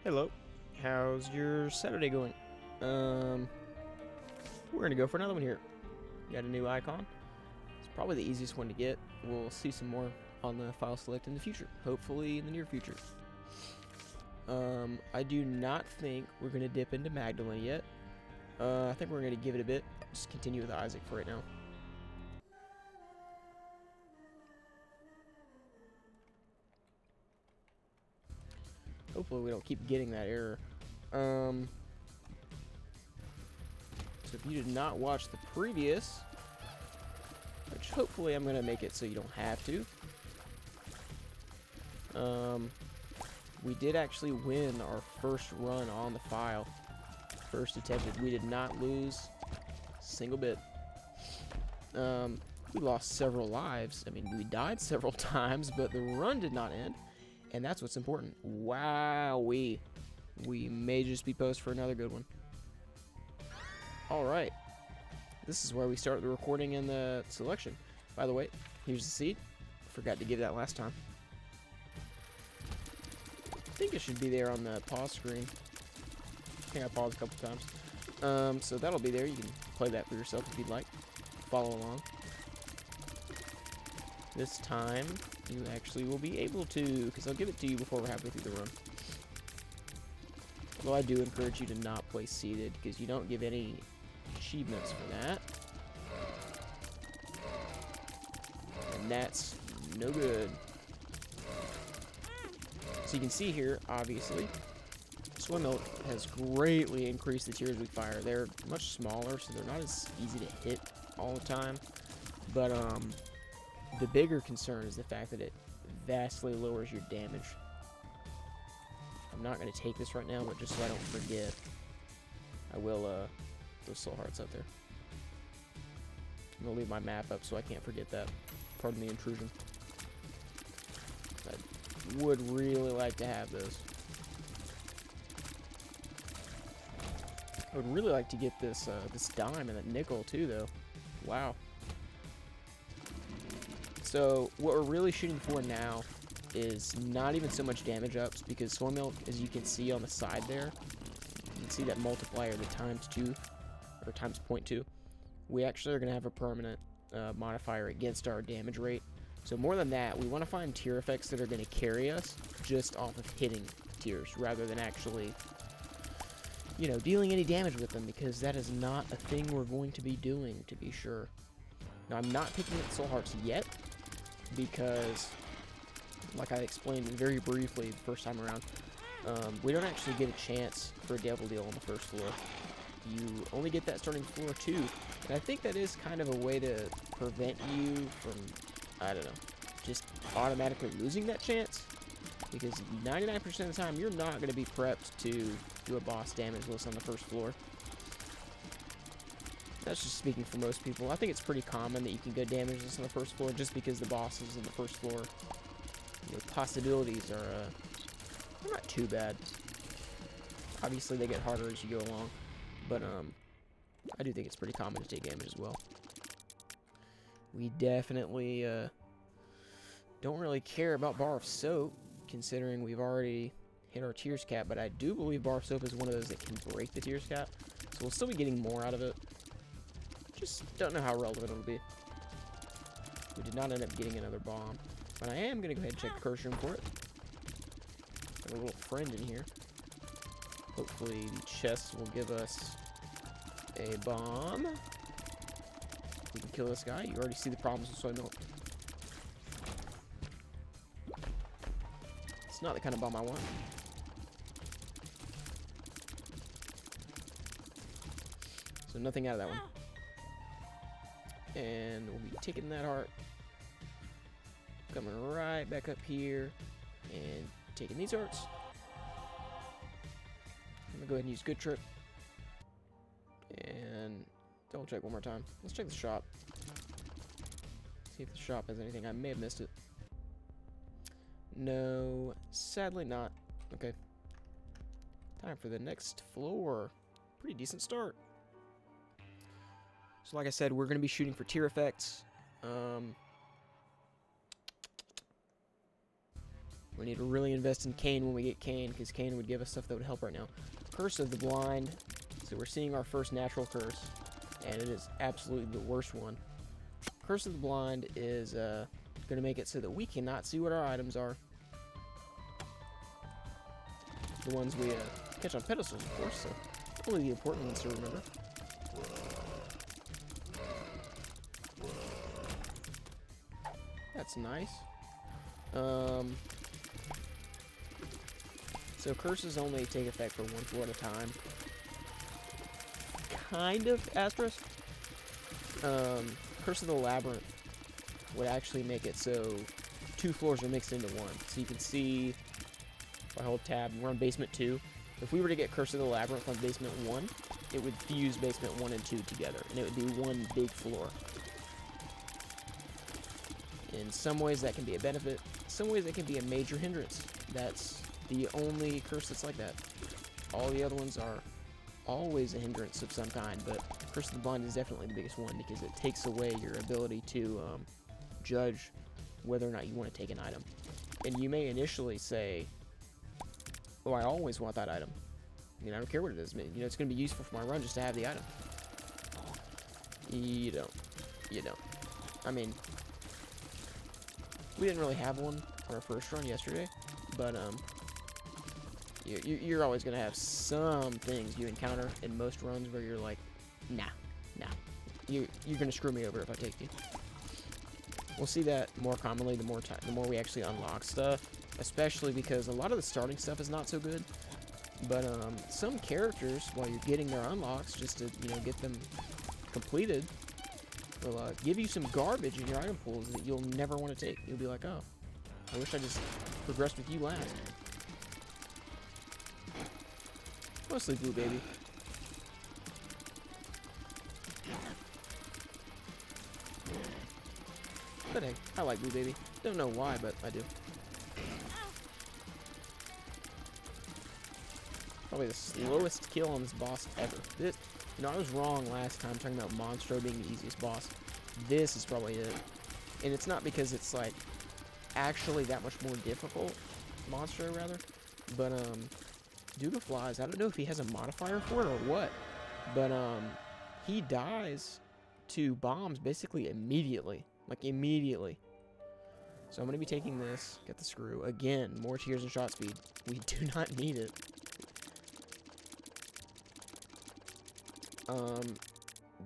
Hello. How's your Saturday going? We're gonna go for another one here. Got a new icon. It's probably the easiest one to get. We'll see some more on the file select in the future. Hopefully in the near future. I do not think we're gonna dip into Magdalene yet. I think we're gonna give it a bit. Just continue with Isaac for right now. Hopefully we don't keep getting that error. So if you did not watch the previous, which hopefully I'm gonna make it so you don't have to. We did actually win our first run on the file. First attempted. We did not lose a single bit. We lost several lives. I mean, we died several times, but the run did not end. And that's what's important. Wowee. We may just be poised for another good one. Alright. This is where we start the recording and the selection. By the way, here's the seed. Forgot to give that last time. I think it should be there on the pause screen. I think I paused a couple times. So that'll be there. You can play that for yourself if you'd like. Follow along. This time, you actually will be able to, because I'll give it to you before we're halfway through the run. Well, I do encourage you to not play seated, because you don't give any achievements for that. And that's no good. So you can see here, obviously, Soy Milk has greatly increased the tiers we fire. They're much smaller, so they're not as easy to hit all the time. But the bigger concern is the fact that it vastly lowers your damage. I'm not going to take this right now, but just so I don't forget, I will those soul hearts out there. I'm going to leave my map up so I can't forget that. Pardon the intrusion. I would really like to have those. I would really like to get this this dime and that nickel too, though. Wow. So what we're really shooting for now is not even so much damage ups, because Soy Milk, as you can see on the side there, you can see that multiplier, the ×2 or ×0.2. We actually are going to have a permanent modifier against our damage rate. So more than that, we want to find tier effects that are going to carry us just off of hitting tiers, rather than actually, you know, dealing any damage with them, because that is not a thing we're going to be doing, to be sure. Now, I'm not picking up soul hearts yet, because, like I explained very briefly the first time around, we don't actually get a chance for a devil deal on the first floor. You only get that starting floor 2, and I think that is kind of a way to prevent you from, I don't know, just automatically losing that chance, because 99% of the time you're not going to be prepped to do a boss damage list on the first floor. That's just speaking for most people. I think it's pretty common that you can go damage list on the first floor, just because the bosses on the first floor, you know, possibilities are they're not too bad. Obviously they get harder as you go along, but I do think it's pretty common to take damage as well. We definitely don't really care about Bar of Soap, considering we've already hit our tears cap, but I do believe Bar of Soap is one of those that can break the tears cap, so we'll still be getting more out of it. Just don't know how relevant it'll be. We did not end up getting another bomb, but I am going to go ahead and check the curse room for it. Got a little friend in here. Hopefully the chest will give us a bomb. We can kill this guy. You already see the problems with Soy Milk. It's not the kind of bomb I want. So nothing out of that one. And we'll be taking that heart. Coming right back up here. And taking these hearts. I'm going to go ahead and use Good Trip. And double check one more time. Let's check the shop. See if the shop has anything. I may have missed it. No, sadly not. Okay. Time for the next floor. Pretty decent start. So like I said, we're going to be shooting for tier effects. We need to really invest in Cain when we get Cain, because Cain would give us stuff that would help right now. Curse of the Blind. So we're seeing our first natural curse, and it is absolutely the worst one. Curse of the Blind is going to make it so that we cannot see what our items are. The ones we catch on pedestals, of course, so only the important ones to remember. That's nice. So curses only take effect for one floor at a time. Kind of asterisk. Curse of the Labyrinth would actually make it so 2 floors are mixed into one. So you can see, if I hold tab, we're on basement 2. If we were to get Curse of the Labyrinth on basement 1, it would fuse basement 1 and 2 together, and it would be one big floor. In some ways that can be a benefit, some ways it can be a major hindrance. That's the only curse that's like that. All the other ones are always a hindrance of some kind, but Curse of the Blind is definitely the biggest one because it takes away your ability to judge whether or not you want to take an item. And you may initially say, oh, I always want that item. I don't care what it is. You know, it's going to be useful for my run just to have the item. You don't. You don't. I mean, we didn't really have one on our first run yesterday, but you're always going to have some things you encounter in most runs where you're like, nah. You're going to screw me over if I take you. We'll see that more commonly the more we actually unlock stuff, especially because a lot of the starting stuff is not so good. But some characters, while you're getting their unlocks, just to get them completed, will give you some garbage in your item pools that you'll never want to take. You'll be like, oh, I wish I just progressed with you last. Mostly blue, baby. But hey, I like blue, baby. Don't know why, but I do. Probably the slowest kill on this boss ever. I was wrong last time talking about Monstro being the easiest boss. This is probably it. And it's not because it's, like, actually that much more difficult. Monstro, rather. But, Duke of Flies, I don't know if he has a modifier for it or what. But, he dies to bombs basically immediately. Like, immediately. So I'm going to be taking this. Get the screw. Again, more tears and shot speed. We do not need it.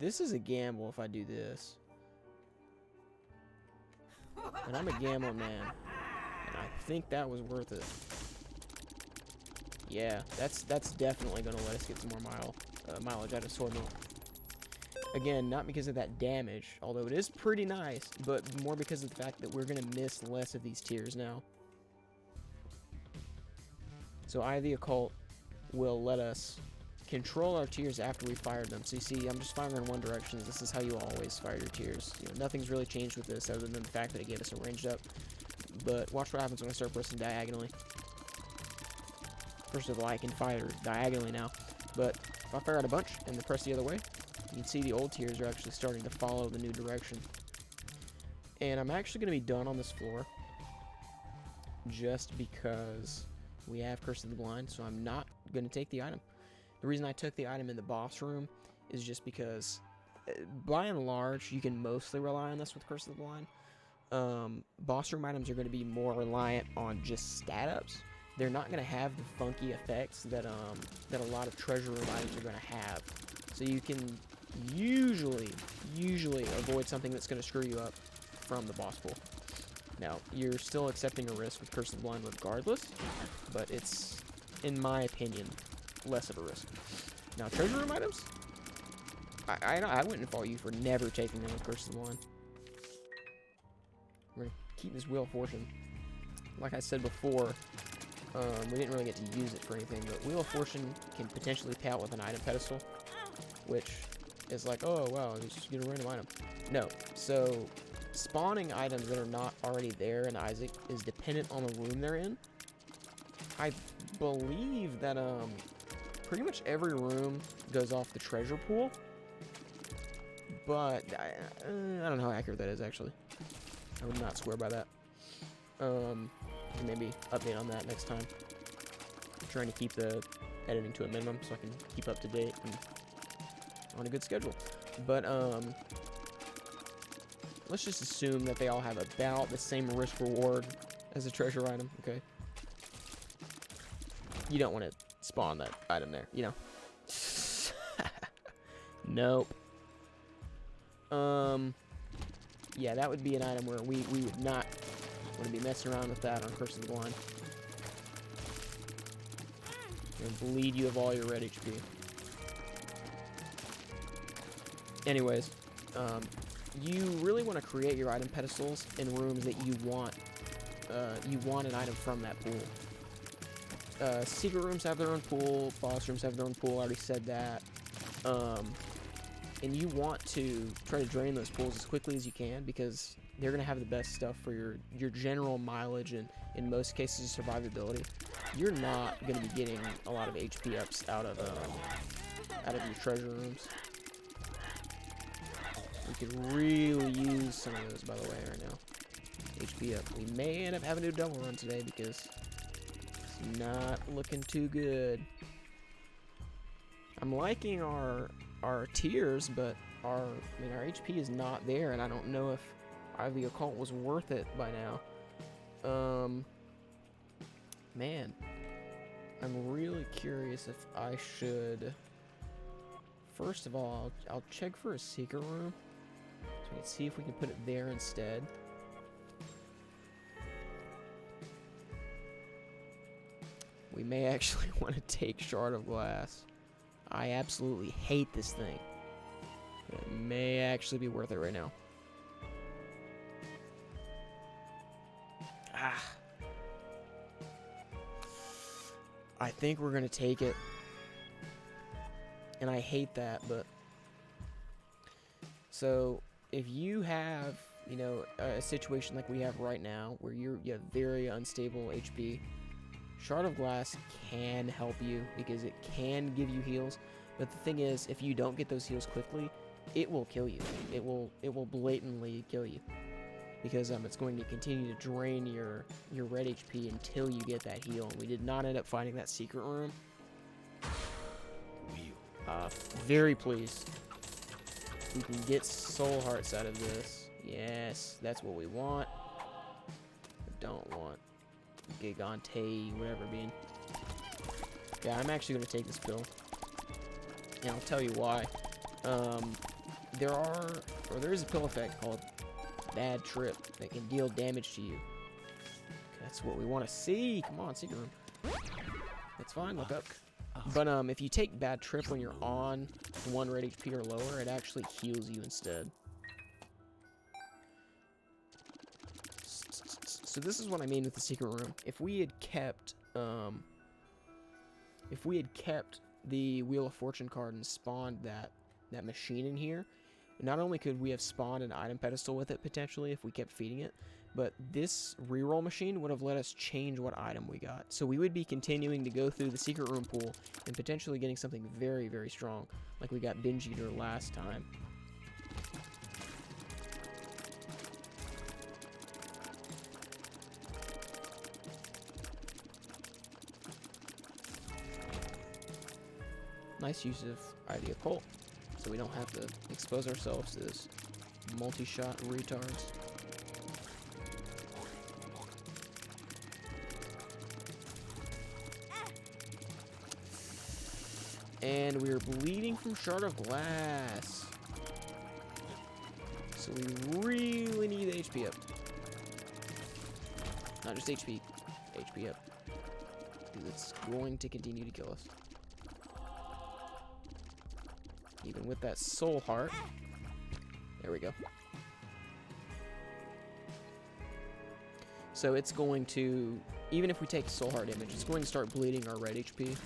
This is a gamble if I do this. And I'm a gamble man. And I think that was worth it. Yeah, that's definitely going to let us get some more mileage out of Sword Milk. Again, not because of that damage, although it is pretty nice, but more because of the fact that we're going to miss less of these tiers now. So Eye of the Occult will let us control our tiers after we fired them. So you see, I'm just firing in one direction. This is how you always fire your tiers. Nothing's really changed with this other than the fact that it gave us a ranged up. But watch what happens when I start pressing diagonally. First of all, I can fire diagonally now. But if I fire out a bunch and then press the other way, you can see the old tiers are actually starting to follow the new direction. And I'm actually going to be done on this floor just because we have Curse of the Blind, so I'm not going to take the item. The reason I took the item in the boss room is just because, by and large, you can mostly rely on this with Curse of the Blind. Boss room items are going to be more reliant on just stat ups. They're not going to have the funky effects that a lot of treasure room items are going to have. So you can usually avoid something that's going to screw you up from the boss pool. Now, you're still accepting a risk with Curse of the Blind regardless, but it's, in my opinion, less of a risk. Now, treasure room items? I wouldn't fault you for never taking them with Curse of the Blind. We're going to keep this Wheel of Fortune. Like I said before, we didn't really get to use it for anything, but Wheel of Fortune can potentially pay out with an item pedestal, which is like, oh, wow, just get a random item. No. So, spawning items that are not already there in Isaac is dependent on the room they're in. I believe that, pretty much every room goes off the treasure pool, but I don't know how accurate that is, actually. I would not swear by that. can maybe update on that next time. I'm trying to keep the editing to a minimum so I can keep up to date and on a good schedule. But let's just assume that they all have about the same risk reward as a treasure item, okay? You don't want to spawn that item there, you know? Nope. Yeah, that would be an item where we would not want to be messing around with that on Curse of the Blind. And bleed you of all your red HP. Anyways, you really want to create your item pedestals in rooms that you want an item from that pool. Secret rooms have their own pool, boss rooms have their own pool, I already said that. And you want to try to drain those pools as quickly as you can because they're going to have the best stuff for your general mileage and, in most cases, survivability. You're not going to be getting a lot of HP ups out of your treasure rooms. We could really use some of those, by the way, right now. HP up. We may end up having to do a double run today because it's not looking too good. I'm liking our tiers, but our HP is not there, and I don't know if Eye of the Occult was worth it by now. Man, I'm really curious if I should. First of all, I'll check for a secret room, so we can see if we can put it there instead. We may actually want to take Shard of Glass. I absolutely hate this thing. But it may actually be worth it right now. I think we're going to take it. And I hate that, but... So, if you have, you know, a situation like we have right now, where you have very unstable HP, Shard of Glass can help you because it can give you heals, but the thing is, if you don't get those heals quickly, it will kill you. It will blatantly kill you because it's going to continue to drain your red HP until you get that heal. We did not end up finding that secret room. Very pleased. We can get soul hearts out of this. Yes, that's what we want. I don't want Gigante, whatever being. Yeah, I'm actually going to take this pill. And I'll tell you why. There is a pill effect called Bad Trip that can deal damage to you. That's what we want to see. Come on, secret room. It's fine, look up. But if you take Bad Trip when you're on 1 red HP or lower, it actually heals you instead. So this is what I mean with the secret room. If we had kept the Wheel of Fortune card and spawned that machine in here, not only could we have spawned an item pedestal with it potentially if we kept feeding it, but this reroll machine would have let us change what item we got. So we would be continuing to go through the secret room pool and potentially getting something very, very strong, like we got Binge Eater last time. Nice use of Eye of the Occult, so we don't have to expose ourselves to this multi-shot retards. And we're bleeding from Shard of Glass. So we really need HP up. Not just HP up. Because it's going to continue to kill us. Even with that soul heart. There we go. So it's going to, even if we take soul heart damage, it's going to start bleeding our red HP.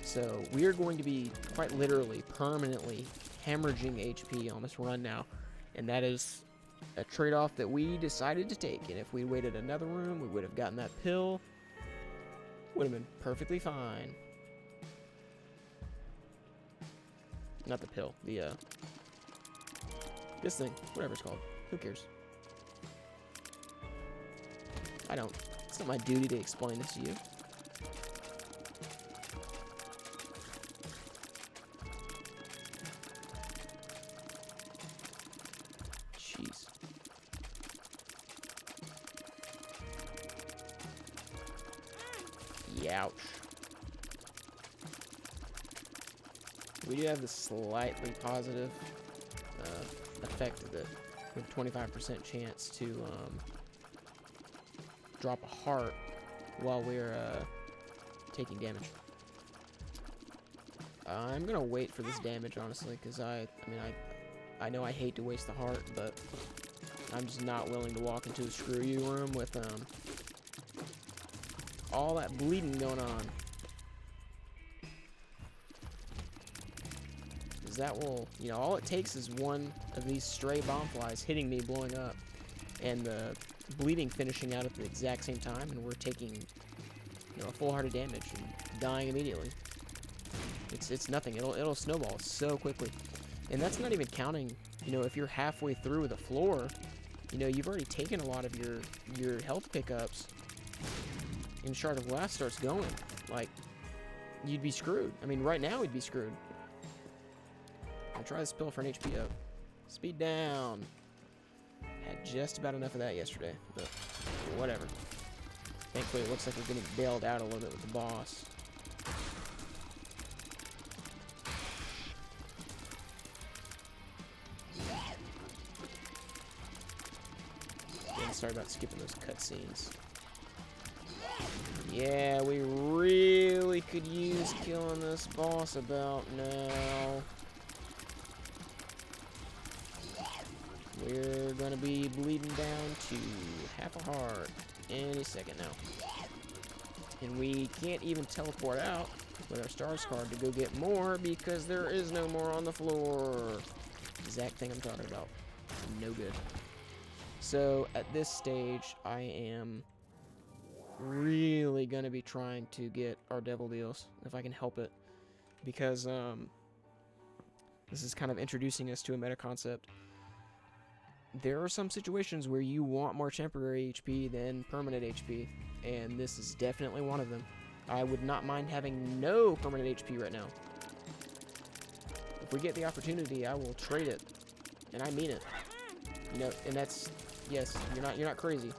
So we are going to be quite literally, permanently hemorrhaging HP on this run now. And that is a trade-off that we decided to take. And if we waited another room, we would have gotten that pill. Would have been perfectly fine. Not the pill, this thing, whatever it's called. Who cares? I don't. It's not my duty to explain this to you. Jeez. Youch. We do have the slightly positive effect of it. We have 25% chance to drop a heart while we're taking damage. I'm gonna wait for this damage, honestly, because I know I hate to waste the heart, but I'm just not willing to walk into a screw you room with all that bleeding going on. Because that will, you know, all it takes is one of these stray bomb flies hitting me, blowing up, and the bleeding finishing out at the exact same time, and we're taking, you know, a full heart of damage and dying immediately. It's nothing. It'll snowball so quickly, and that's not even counting, you know, if you're halfway through the floor, you know, you've already taken a lot of your health pickups, and Shard of Glass starts going. Like, you'd be screwed. I mean, right now we'd be screwed. I'll try this pill for an HP up. Speed down. Had just about enough of that yesterday, but whatever. Thankfully, it looks like we're getting bailed out a little bit with the boss. Yeah, sorry about skipping those cutscenes. Yeah, we really could use killing this boss about now. We're gonna be bleeding down to half a heart any second now. And we can't even teleport out with our stars card to go get more because there is no more on the floor. Exact thing I'm talking about. No good. So at this stage, I am really gonna be trying to get our devil deals if I can help it, because this is kind of introducing us to a meta concept. There are some situations where you want more temporary HP than permanent HP, and this is definitely one of them. I would not mind having no permanent HP right now. If we get the opportunity, I will trade it, and I mean it. You know, and that's, yes, you're not crazy.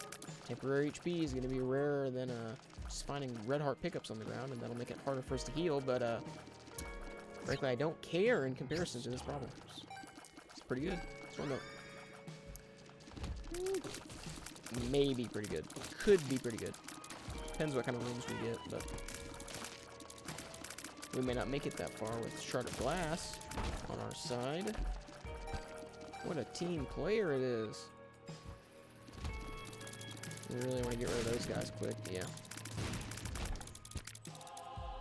Temporary HP is going to be rarer than just finding red heart pickups on the ground, and that'll make it harder for us to heal, but frankly, I don't care in comparison to this problem. It's pretty good. It's one though. Maybe pretty good. Could be pretty good. Depends what kind of rooms we get, but we may not make it that far with Shard of Glass on our side. What a team player it is. We really want to get rid of those guys quick, yeah.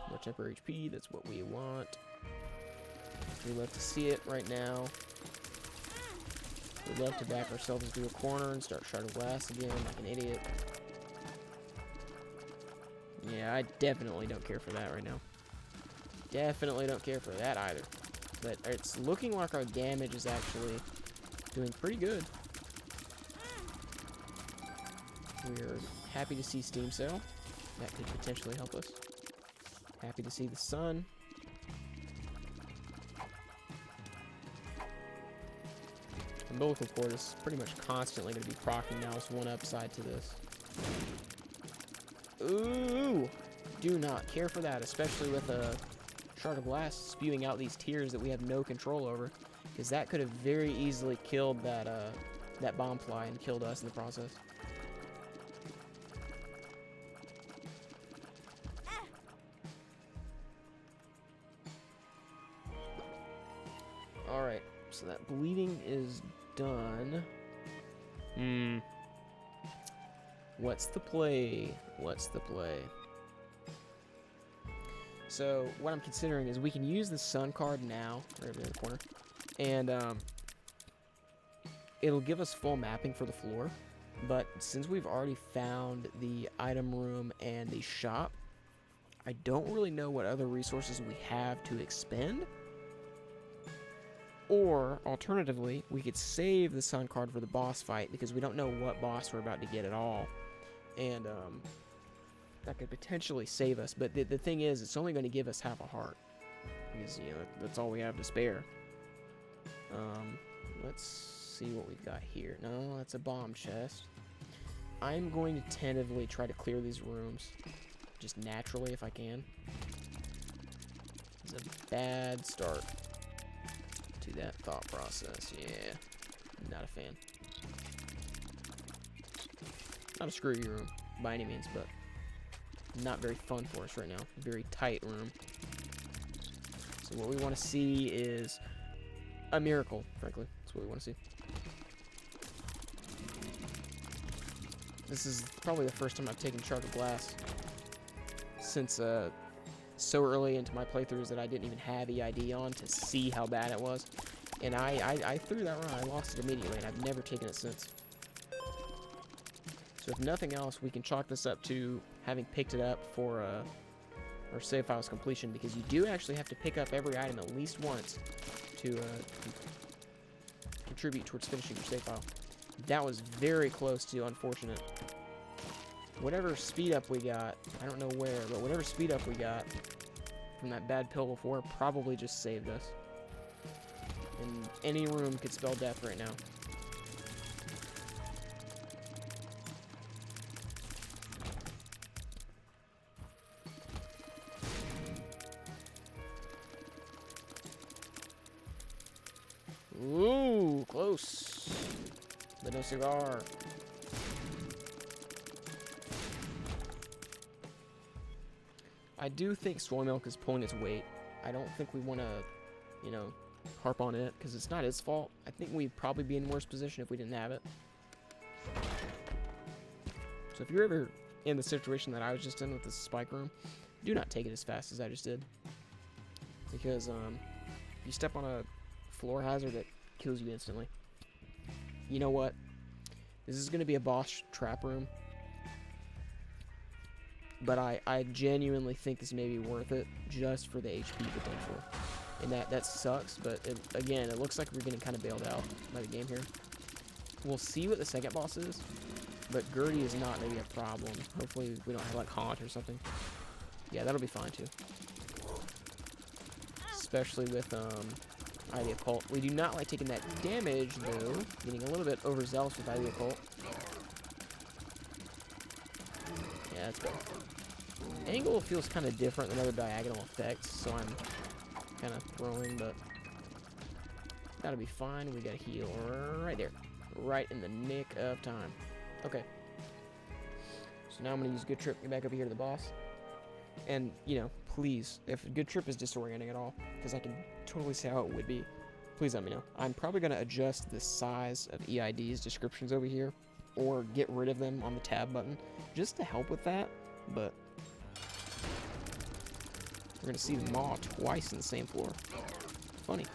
More temporary HP, that's what we want. We love to see it right now. We'd love to back ourselves into a corner and start Shard of Glass again like an idiot. Yeah, I definitely don't care for that right now. Definitely don't care for that either. But it's looking like our damage is actually doing pretty good. We're happy to see Steam Sale. That could potentially help us. Happy to see the sun. Umbilical cord is pretty much constantly going to be proccing now. It's one upside to this. Ooh! Do not care for that, especially with a Shard of Glass spewing out these tears that we have no control over. Because that could have very easily killed that bomb fly and killed us in the process. Alright, so that bleeding is done. What's the play? What's the play? So, what I'm considering is we can use the sun card now, right over in the corner, and it'll give us full mapping for the floor, but since we've already found the item room and the shop, I don't really know what other resources we have to expend. Or, alternatively, we could save the sun card for the boss fight, because we don't know what boss we're about to get at all. And, that could potentially save us. But the thing is, it's only going to give us half a heart. Because, you know, that's all we have to spare. Let's see what we've got here. No, that's a bomb chest. I'm going to tentatively try to clear these rooms. Just naturally, if I can. It's a bad start to that thought process. Yeah, not a fan. Not a screwy room, by any means, but not very fun for us right now. Very tight room. So what we want to see is a miracle, frankly. That's what we want to see. This is probably the first time I've taken Shard of Glass since so early into my playthroughs that I didn't even have EID on to see how bad it was. And I threw that run. I lost it immediately, and I've never taken it since. So if nothing else, we can chalk this up to having picked it up for our save file's completion, because you do actually have to pick up every item at least once to contribute towards finishing your save file. That was very close to unfortunate. Whatever speed up we got, I don't know where, but whatever speed up we got from that bad pill before probably just saved us. And any room could spell death right now. Ooh, close. But no cigar. I do think soy milk is pulling its weight. I don't think we want to, you know, harp on it, because it's not his fault. I think we'd probably be in worse position if we didn't have it. So if you're ever in the situation that I was just in with this spike room, do not take it as fast as I just did. Because if you step on a floor hazard, that kills you instantly. You know what? This is going to be a boss trap room. But I genuinely think this may be worth it just for the HP potential. And that sucks, but again, it looks like we're getting kind of bailed out by the game here. We'll see what the second boss is, but Gertie is not maybe a problem. Hopefully we don't have like Haunt or something. Yeah, that'll be fine too. Especially with ID Occult. We do not like taking that damage though. Getting a little bit overzealous with ID Occult. Yeah, that's better. Angle feels kind of different than other diagonal effects, so I'm kind of throwing, but that'll be fine. We got a heal right there. Right in the nick of time. Okay. So now I'm going to use Good Trip, get back up here to the boss. And, you know, please, if Good Trip is disorienting at all, because I can totally see how it would be, please let me know. I'm probably going to adjust the size of EID's descriptions over here, or get rid of them on the tab button, just to help with that, but we're going to see Maw twice in the same floor. Funny.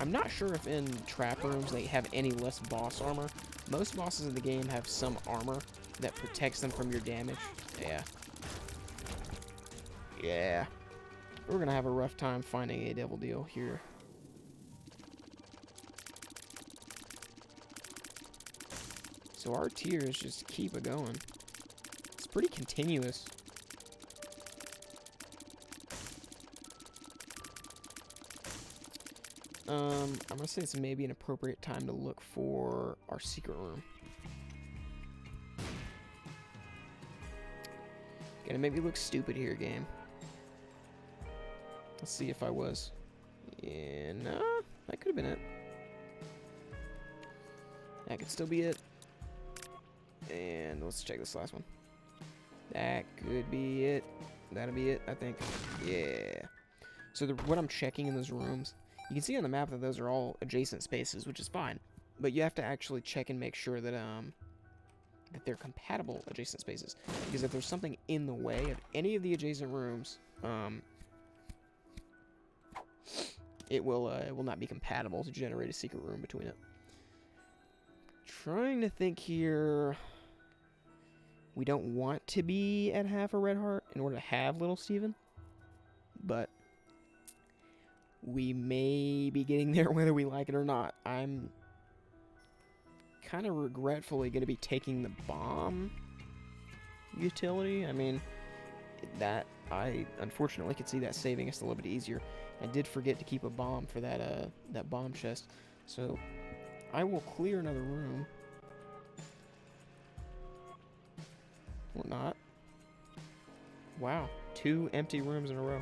I'm not sure if in trap rooms they have any less boss armor. Most bosses in the game have some armor that protects them from your damage. Yeah. Yeah. We're going to have a rough time finding a Devil Deal here. So our tiers just keep it going. It's pretty continuous. I'm gonna say it's maybe an appropriate time to look for our secret room. Gonna make me look stupid here, game. Let's see if I was. Yeah, no, that could have been it. That could still be it. And let's check this last one. That could be it. That'll be it, I think. Yeah. So what I'm checking in those rooms, you can see on the map that those are all adjacent spaces, which is fine. But you have to actually check and make sure that that they're compatible adjacent spaces. Because if there's something in the way of any of the adjacent rooms, it will not be compatible to generate a secret room between it. Trying to think here. We don't want to be at half a red heart in order to have Little Steven, but we may be getting there whether we like it or not. I'm kind of regretfully going to be taking the bomb utility. I mean, that I unfortunately could see that saving us a little bit easier. I did forget to keep a bomb for that bomb chest, so I will clear another room. Or not. Wow, 2 empty rooms in a row.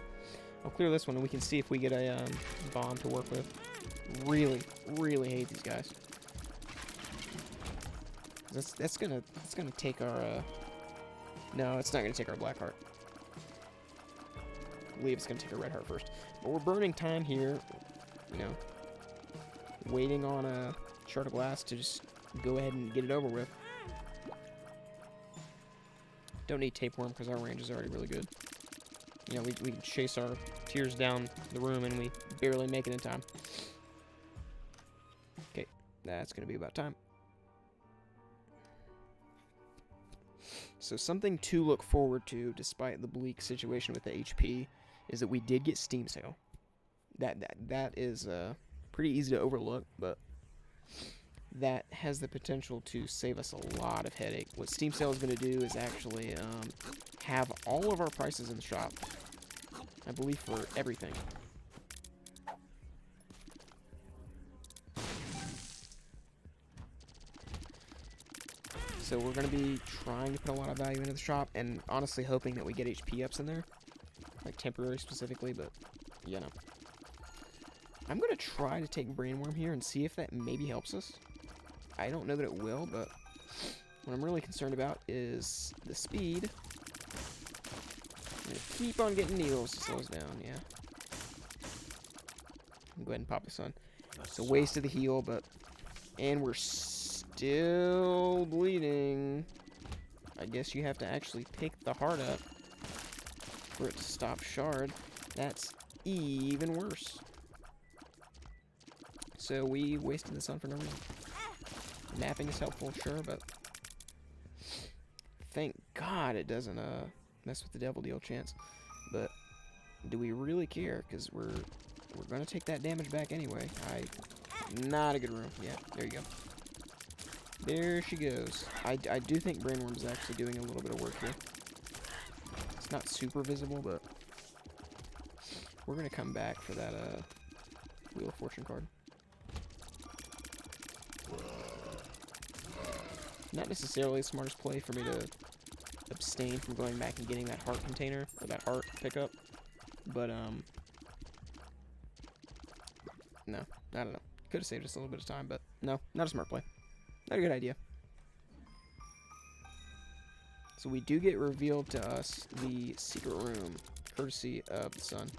I'll clear this one and we can see if we get a bomb to work with. Really, really hate these guys. That's gonna take our no, it's not gonna take our black heart. I believe it's gonna take a red heart first. But we're burning time here, you know, waiting on a shard of glass to just go ahead and get it over with. Don't need tapeworm because our range is already really good. You know, we can chase our tears down the room and we barely make it in time. Okay, that's gonna be about time. So something to look forward to, despite the bleak situation with the HP, is that we did get Steam Sale. That is pretty easy to overlook, but that has the potential to save us a lot of headache. What Steam Sale is going to do is actually have all of our prices in the shop, I believe, for everything. So we're going to be trying to put a lot of value into the shop, and honestly hoping that we get HP ups in there. Like temporary specifically, but, you know. I'm going to try to take Brainworm here and see if that maybe helps us. I don't know that it will, but what I'm really concerned about is the speed. I'm going to keep on getting needles to slow us down, yeah. Go ahead and pop this on. It's a waste of the heal, but... And we're still bleeding. I guess you have to actually pick the heart up for it to stop shard. That's even worse. So we wasted this on for no reason. Napping is helpful, sure, but thank God it doesn't mess with the devil deal chance. But do we really care? Because we're gonna take that damage back anyway. Not a good room. Yeah, there you go. There she goes. I do think Brainworm is actually doing a little bit of work here. It's not super visible, but we're gonna come back for that Wheel of Fortune card. Not necessarily the smartest play for me to abstain from going back and getting that heart container, or that heart pickup, but, no, I don't know. Could have saved us a little bit of time, but no, not a smart play. Not a good idea. So we do get revealed to us the secret room, courtesy of the sun.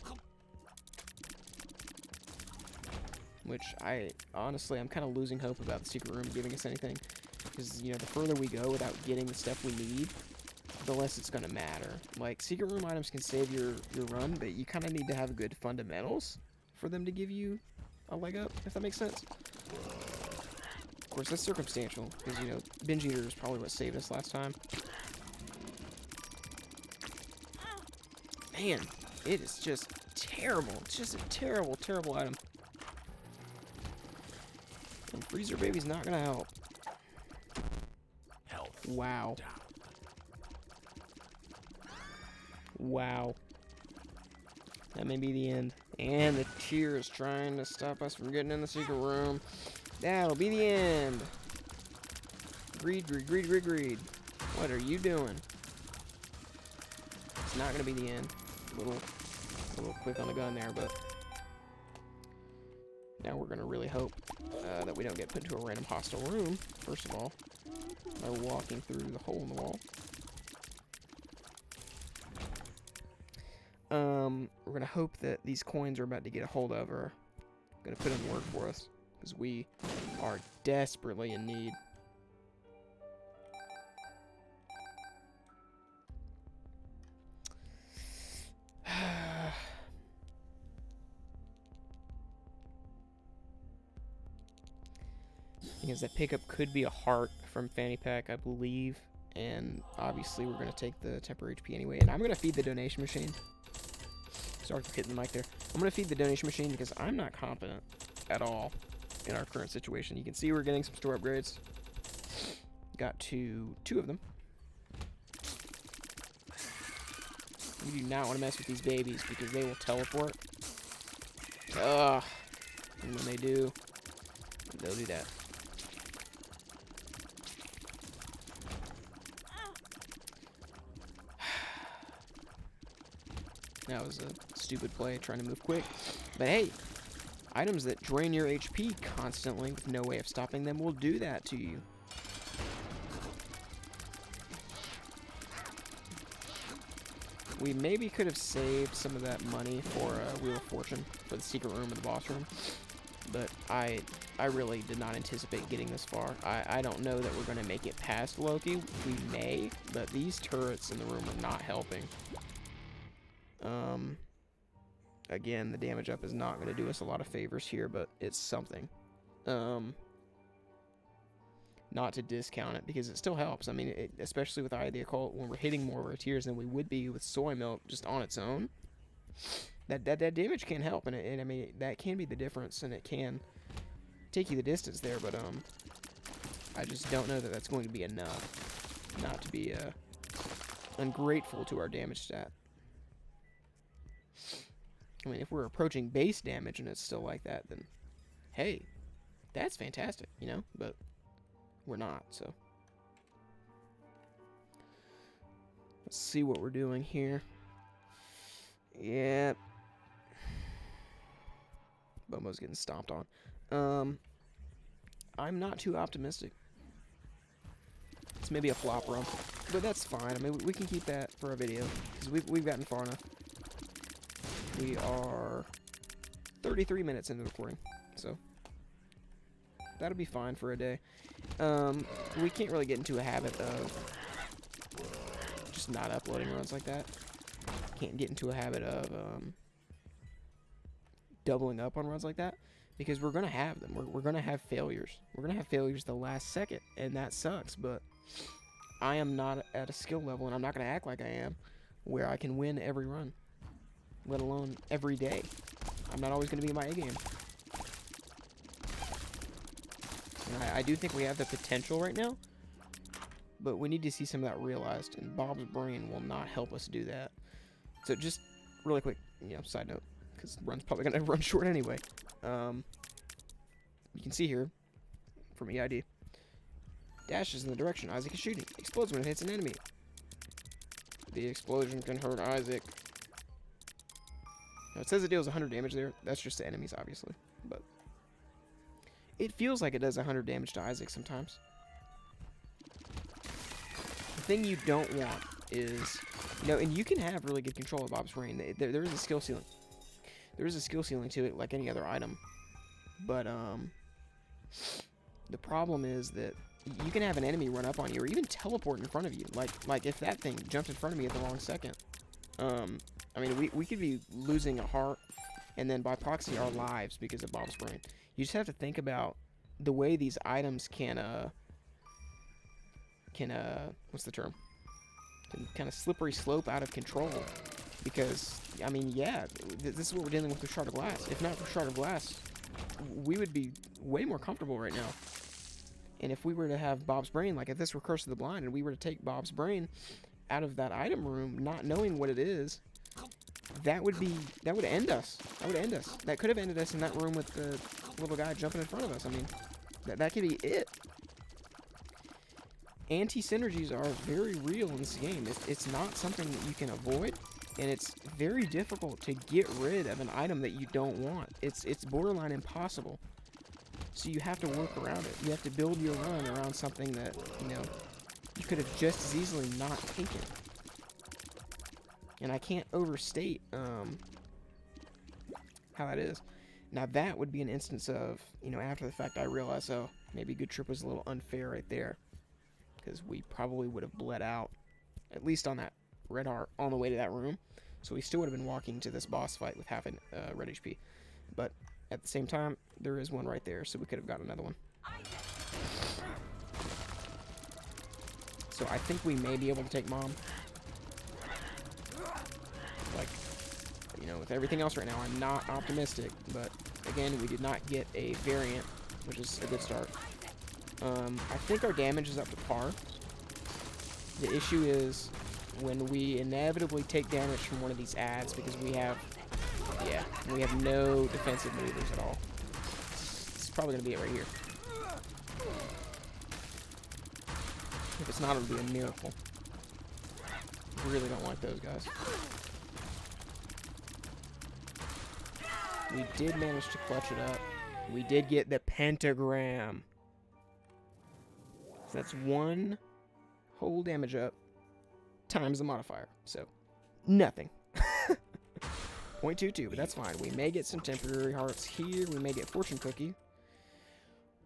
Which honestly, I'm kind of losing hope about the secret room giving us anything. Because, you know, the further we go without getting the stuff we need, the less it's going to matter. Like, secret room items can save your run, but you kind of need to have good fundamentals for them to give you a leg up, if that makes sense. Of course, that's circumstantial, because, you know, Binge Eater is probably what saved us last time. Man, it is just terrible. It's just a terrible, terrible item. And Freezer Baby's not going to help. Wow. Wow. That may be the end. And the tear is trying to stop us from getting in the secret room. That'll be the end. Greed, greed, greed, greed, greed. What are you doing? It's not going to be the end. A little quick on the gun there, but now we're going to really hope that we don't get put into a random hostile room, first of all, by walking through the hole in the wall. We're going to hope that these coins are about to get a hold of are going to put in work for us, because we are desperately in need. Because that pickup could be a heart from Fanny Pack, I believe. And obviously we're going to take the temporary HP anyway. And I'm going to feed the donation machine. Sorry for hitting the mic there. I'm going to feed the donation machine because I'm not confident at all in our current situation. You can see we're getting some store upgrades. Got two of them. You do not want to mess with these babies because they will teleport. Ugh. And when they do, they'll do that. That was a stupid play, trying to move quick. But hey, items that drain your HP constantly with no way of stopping them will do that to you. We maybe could have saved some of that money for Wheel of Fortune, for the secret room and the boss room. But I really did not anticipate getting this far. I don't know that we're going to make it past Loki. We may, but these turrets in the room are not helping. Again, the damage up is not going to do us a lot of favors here, but it's something. Not to discount it, because it still helps. I mean, especially with Eye of the Occult, when we're hitting more of our tiers than we would be with Soy Milk just on its own, that damage can help, and I mean, that can be the difference, and it can take you the distance there, but I just don't know that that's going to be enough not to be ungrateful to our damage stat. I mean, if we're approaching base damage and it's still like that, then hey, that's fantastic, you know, but we're not, so. Let's see what we're doing here. Yep. Bumbo's getting stomped on. I'm not too optimistic. It's maybe a flop run, but that's fine. I mean, we can keep that for a video, because we've gotten far enough. We are 33 minutes into the recording, so that'll be fine for a day. We can't really get into a habit of just not uploading runs like that. Can't get into a habit of doubling up on runs like that, because we're gonna have them. We're gonna have failures. We're gonna have failures the last second, and that sucks. But I am not at a skill level, and I'm not gonna act like I am, where I can win every run, let alone every day. I'm not always gonna be in my A game. And I do think we have the potential right now, but we need to see some of that realized, and Bob's Brain will not help us do that. So just really quick, you know, side note, because the run's probably gonna run short anyway. You can see here from EID, dashes in the direction Isaac is shooting, explodes when it hits an enemy. The explosion can hurt Isaac. Now it says it deals 100 damage there. That's just to enemies, obviously, but it feels like it does 100 damage to Isaac sometimes. The thing you don't want is, you know, and you can have really good control of Bob's Brain. There is a skill ceiling. There is a skill ceiling to it, like any other item. But the problem is that you can have an enemy run up on you, or even teleport in front of you. Like if that thing jumped in front of me at the wrong second. I mean, we could be losing a heart, and then by proxy our lives because of Bob's Brain. You just have to think about the way these items can what's the term? Can kind of slippery slope out of control. Because, I mean, yeah, this is what we're dealing with Shard of Glass. If not for Shard of Glass, we would be way more comfortable right now. And if we were to have Bob's Brain, like if this were Curse of the Blind, and we were to take Bob's Brain out of that item room, not knowing what it is, that would end us. That would end us. That could have ended us in that room with the little guy jumping in front of us. I mean, that could be it. Anti-synergies are very real in this game. It's not something that you can avoid, and it's very difficult to get rid of an item that you don't want. It's borderline impossible. So you have to work around it. You have to build your run around something that, you know, you could have just as easily not taken. And I can't overstate how that is. Now that would be an instance of, you know, after the fact I realized, oh, maybe Good Trip was a little unfair right there, because we probably would have bled out, at least on that red heart, on the way to that room. So we still would have been walking to this boss fight with half a red HP. But at the same time, there is one right there, so we could have got another one. So I think we may be able to take Mom. Like, you know, with everything else right now, I'm not optimistic. But again, we did not get a variant, which is a good start. I think our damage is up to par. The issue is when we inevitably take damage from one of these ads because we have, yeah, we have no defensive maneuvers at all. This is probably going to be it right here. If it's not, it'll be a miracle. Really don't like those guys. We did manage to clutch it up. We did get the pentagram. So that's 1 whole damage up times the modifier. So, nothing. 0.22, but that's fine. We may get some temporary hearts here. We may get fortune cookie.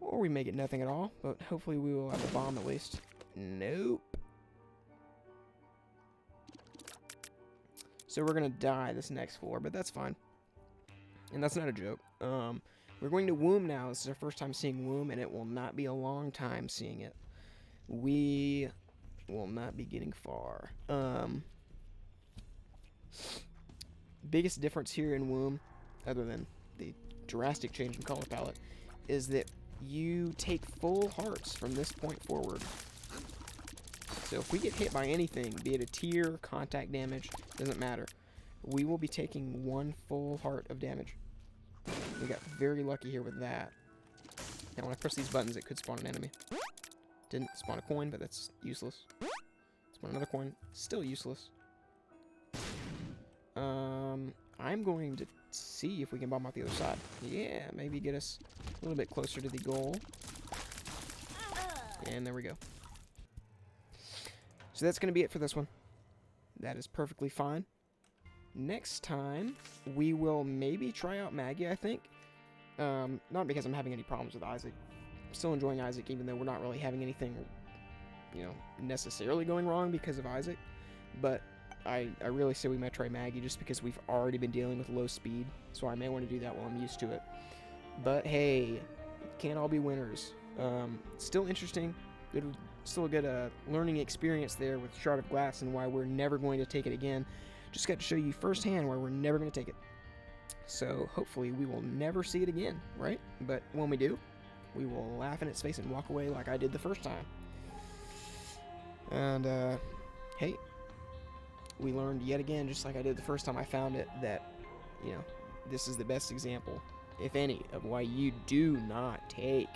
Or we may get nothing at all. But hopefully we will have a bomb at least. Nope. So we're going to die this next floor, but that's fine. And that's not a joke. We're going to womb now. This is our first time seeing womb, and it will not be a long time seeing it. We will not be getting far. Biggest difference here in womb, other than the drastic change in color palette, is that you take full hearts from this point forward. So if we get hit by anything, be it a tear, contact damage, doesn't matter. We will be taking 1 full heart of damage. We got very lucky here with that. Now when I press these buttons, it could spawn an enemy. Didn't spawn a coin, but that's useless. Spawn another coin, still useless. I'm going to see if we can bomb out the other side. Yeah, maybe get us a little bit closer to the goal. And there we go. So that's going to be it for this one. That is perfectly fine. Next time, we will maybe try out Maggie, I think. Not because I'm having any problems with Isaac. I'm still enjoying Isaac, even though we're not really having anything, you know, necessarily going wrong because of Isaac. But I really say we might try Maggie just because we've already been dealing with low speed. So I may want to do that while I'm used to it. But hey, can't all be winners. Still interesting. Still a good learning experience there with Shard of Glass and why we're never going to take it again. Just got to show you firsthand why we're never going to take it. So hopefully we will never see it again, right? But when we do, we will laugh in its face and walk away like I did the first time. And hey, we learned yet again, just like I did the first time I found it, that, you know, this is the best example, if any, of why you do not take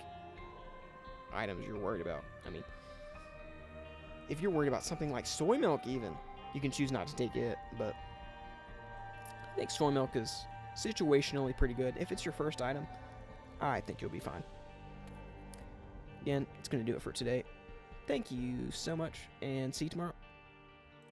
items you're worried about. I mean, if you're worried about something like soy milk even, you can choose not to take it, but I think soy milk is situationally pretty good. If it's your first item, I think you'll be fine. Again, it's going to do it for today. Thank you so much, and see you tomorrow.